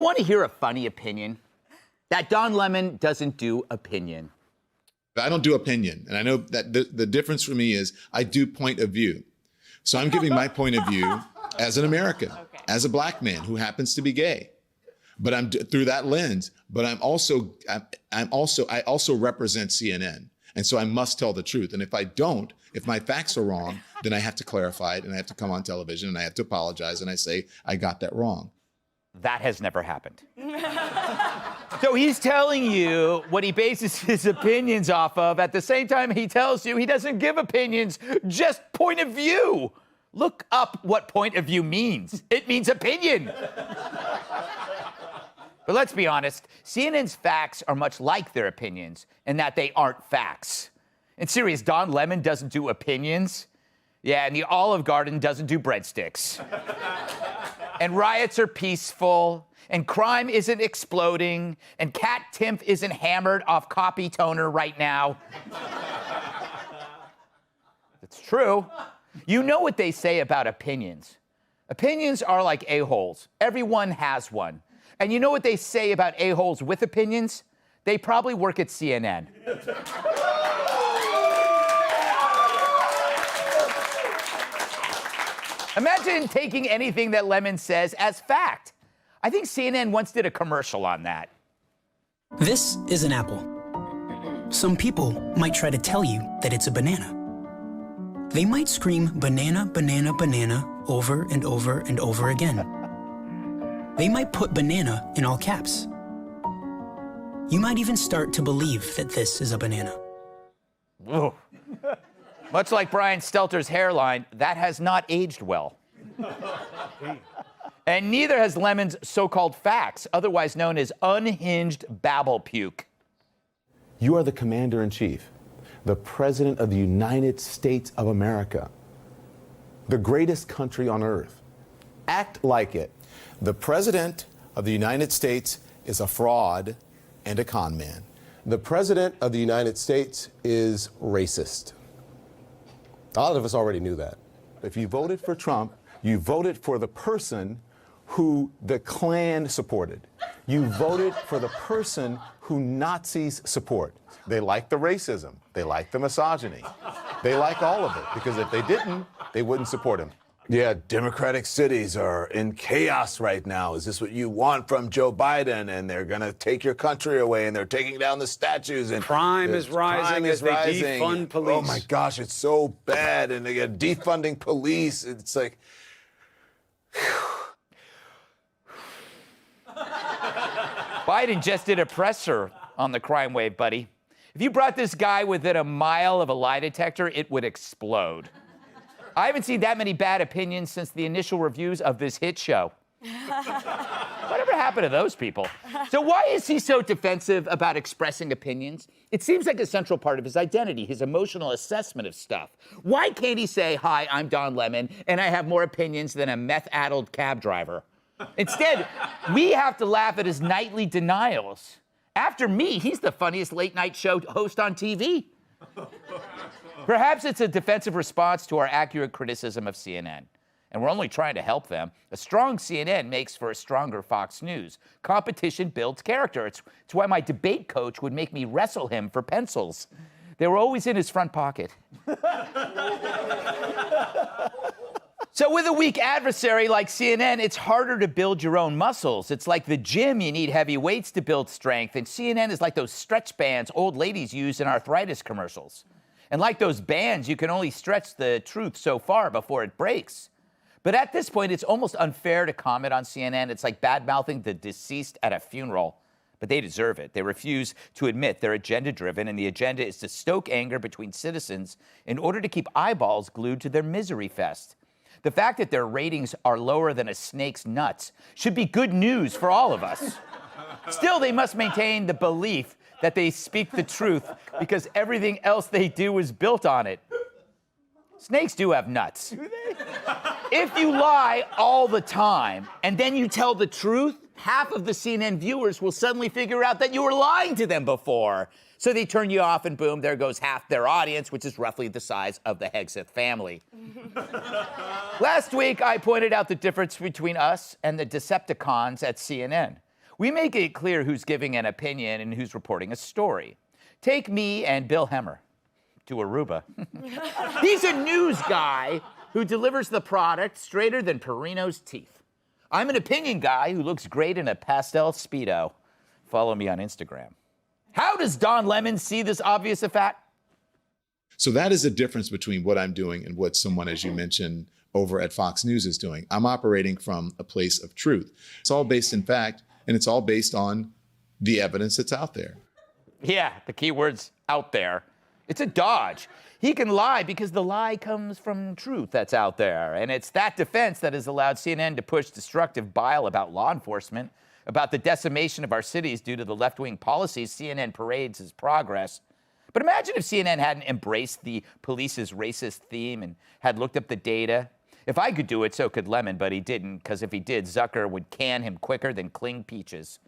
Want to hear a funny opinion? That Don Lemon doesn't do opinion. I don't do opinion. And I know that the difference for me is I do point of view. So I'm giving my point of view as an American, as a black man who happens to be gay. But I'm through that lens, but I also represent CNN. And so I must tell the truth. And if I don't, if my facts are wrong, then I have to clarify it and I have to come on television and I have to apologize and I say, I got that wrong. That has never happened. So he's telling you what he bases his opinions off of. At the same time, he tells you he doesn't give opinions, just point of view. Look up what point of view means. It means opinion. But let's be honest, CNN's facts are much like their opinions in that they aren't facts. And serious, Don Lemon doesn't do opinions. Yeah, and the Olive Garden doesn't do breadsticks. And riots are peaceful, and crime isn't exploding, and Kat Timpf isn't hammered off copy toner right now. It's true. You know what they say about opinions. Opinions are like a-holes. Everyone has one. And you know what they say about a-holes with opinions? They probably work at CNN. Imagine taking anything that Lemon says as fact. I think CNN once did a commercial on that. This is an apple. Some people might try to tell you that it's a banana. They might scream banana, banana, banana over and over and over again. They might put banana in all caps. You might even start to believe that this is a banana. Whoa. Much like Brian Stelter's hairline, that has not aged well. And neither has Lemon's so-called facts, otherwise known as unhinged babble puke. You are the commander-in-chief, the president of the United States of America, the greatest country on earth. Act like it. The president of the United States is a fraud and a con man. The president of the United States is racist. A lot of us already knew that. If you voted for Trump, you voted for the person who the Klan supported. You voted for the person who Nazis support. They like the racism. They like the misogyny. They like all of it, because if they didn't, they wouldn't support him. Yeah, Democratic cities are in chaos right now. Is this what you want from Joe Biden? And they're going to take your country away, and they're taking down the statues. And crime is rising as they defund police. Oh, my gosh, it's so bad. And they get defunding police. It's like... Biden just did a presser on the crime wave, buddy. If you brought this guy within a mile of a lie detector, it would explode. I haven't seen that many bad opinions since the initial reviews of this hit show. Whatever happened to those people? So why is he so defensive about expressing opinions? It seems like a central part of his identity, his emotional assessment of stuff. Why can't he say, hi, I'm Don Lemon, and I have more opinions than a meth-addled cab driver? Instead, we have to laugh at his nightly denials. After me, he's the funniest late-night show host on TV. Perhaps it's a defensive response to our accurate criticism of CNN. And we're only trying to help them. A strong CNN makes for a stronger Fox News. Competition builds character. It's why my debate coach would make me wrestle him for pencils. They were always in his front pocket. So with a weak adversary like CNN, it's harder to build your own muscles. It's like the gym, you need heavy weights to build strength. And CNN is like those stretch bands old ladies use in arthritis commercials. And like those bands, you can only stretch the truth so far before it breaks. But at this point, it's almost unfair to comment on CNN. It's like bad-mouthing the deceased at a funeral. But they deserve it. They refuse to admit they're agenda-driven, and the agenda is to stoke anger between citizens in order to keep eyeballs glued to their misery fest. The fact that their ratings are lower than a snake's nuts should be good news for all of us. Still, they must maintain the belief that they speak the truth because everything else they do is built on it. Snakes do have nuts. Do they? If you lie all the time and then you tell the truth, half of the CNN viewers will suddenly figure out that you were lying to them before. So they turn you off and boom, there goes half their audience, which is roughly the size of the Hegseth family. Last week, I pointed out the difference between us and the Decepticons at CNN. We make it clear who's giving an opinion and who's reporting a story. Take me and Bill Hemmer to Aruba. He's a news guy who delivers the product straighter than Perino's teeth. I'm an opinion guy who looks great in a pastel Speedo. Follow me on Instagram. How does Don Lemon see this obvious fact? So that is the difference between what I'm doing and what someone, as you mentioned, over at Fox News is doing. I'm operating from a place of truth. It's all based in fact, and it's all based on the evidence that's out there. Yeah, the key word's out there. It's a dodge. He can lie because the lie comes from truth that's out there. And it's that defense that has allowed CNN to push destructive bile about law enforcement, about the decimation of our cities due to the left-wing policies CNN parades as progress. But imagine if CNN hadn't embraced the police's racist theme and had looked up the data. If I could do it, so could Lemon, but he didn't, because if he did, Zucker would can him quicker than cling peaches.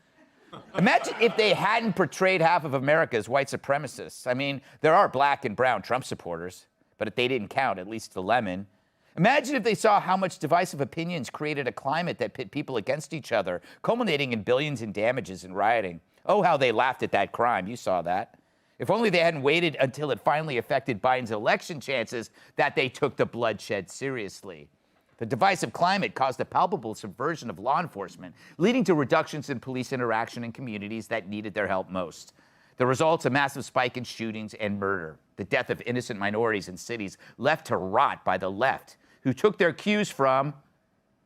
Imagine if they hadn't portrayed half of America as white supremacists. I mean, there are black and brown Trump supporters, but if they didn't count, at least to Lemon. Imagine if they saw how much divisive opinions created a climate that pit people against each other, culminating in billions in damages and rioting. Oh, how they laughed at that crime. You saw that. If only they hadn't waited until it finally affected Biden's election chances that they took the bloodshed seriously. The divisive climate caused a palpable subversion of law enforcement, leading to reductions in police interaction in communities that needed their help most. The results, a massive spike in shootings and murder, the death of innocent minorities in cities left to rot by the left, who took their cues from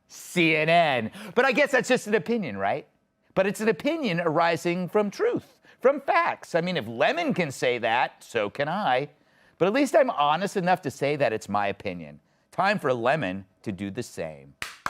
CNN. But I guess that's just an opinion, right? But it's an opinion arising from truth, from facts. I mean, if Lemon can say that, so can I. But at least I'm honest enough to say that it's my opinion. Time for Lemon to do the same.